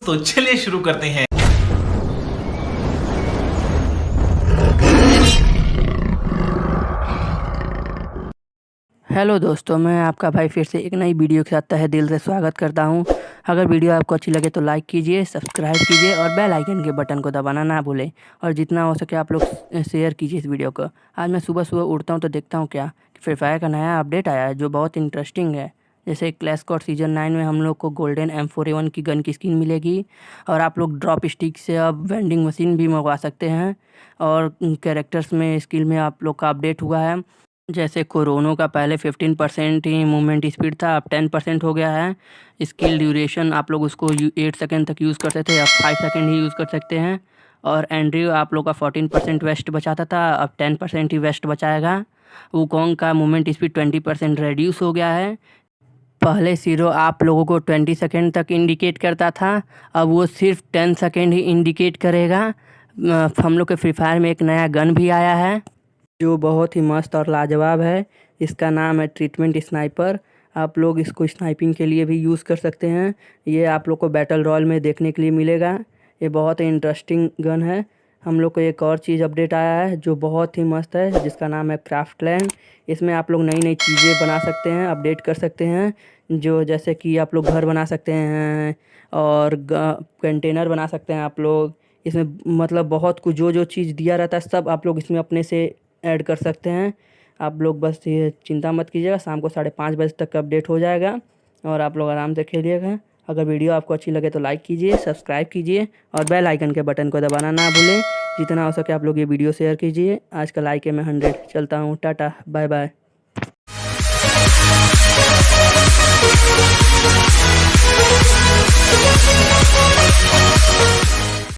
तो चलिए शुरू करते हैं। हेलो दोस्तों, मैं आपका भाई फिर से एक नई वीडियो के साथ तहे दिल से स्वागत करता हूं। अगर वीडियो आपको अच्छी लगे तो लाइक कीजिए, सब्सक्राइब कीजिए और बेल आइकन के बटन को दबाना ना भूलें। और जितना हो सके आप लोग शेयर कीजिए इस वीडियो को। आज मैं सुबह सुबह उठता हूं तो देखता हूं क्या फ्री फायर का नया अपडेट आया है जो बहुत इंटरेस्टिंग है। जैसे क्लैश स्क्वाड सीजन 9 में हम लोग को गोल्डन M4A1 की गन की स्किन मिलेगी। और आप लोग ड्रॉप स्टिक से अब वेंडिंग मशीन भी मंगवा सकते हैं। और कैरेक्टर्स में स्किल में आप लोग का अपडेट हुआ है। जैसे कोरोनो का पहले 15% ही मूवमेंट स्पीड था, अब 10% हो गया है। स्किल ड्यूरेशन आप लोग उसको 8 सेकेंड तक यूज़ करते थे, अब 5 सेकेंड ही यूज़ कर सकते हैं। और एंड्रयू आप लोग का 14% वेस्ट बचाता था, अब 10% ही वेस्ट बचाएगा। वुकोंग का मूवमेंट स्पीड 20% रेड्यूस हो गया है। पहले सीरो आप लोगों को 20 सेकेंड तक इंडिकेट करता था, अब वो सिर्फ 10 सेकेंड ही इंडिकेट करेगा। हम लोग के फ्री फायर में एक नया गन भी आया है जो बहुत ही मस्त और लाजवाब है। इसका नाम है ट्रीटमेंट स्नाइपर। आप लोग इसको स्नाइपिंग के लिए भी यूज़ कर सकते हैं। ये आप लोग को बैटल रॉयल में देखने के लिए मिलेगा। ये बहुत ही इंटरेस्टिंग गन है। हम लोग को एक और चीज़ अपडेट आया है जो बहुत ही मस्त है, जिसका नाम है क्राफ्टलैंड। इसमें आप लोग नई नई चीज़ें बना सकते हैं, अपडेट कर सकते हैं। जो जैसे कि आप लोग घर बना सकते हैं और कंटेनर बना सकते हैं आप लोग। इसमें मतलब बहुत कुछ जो जो चीज़ दिया रहता है सब आप लोग इसमें अपने से ऐड कर सकते हैं। आप लोग बस ये चिंता मत कीजिएगा, शाम को 5:30 बजे तक अपडेट हो जाएगा और आप लोग आराम से खेलिएगा। अगर वीडियो आपको अच्छी लगे तो लाइक कीजिए, सब्सक्राइब कीजिए और बेल आइकन के बटन को दबाना ना भूलें। जितना हो सके आप लोग ये वीडियो शेयर कीजिए। आज का लाइक है मैं 100। चलता हूँ, टाटा बाय बाय।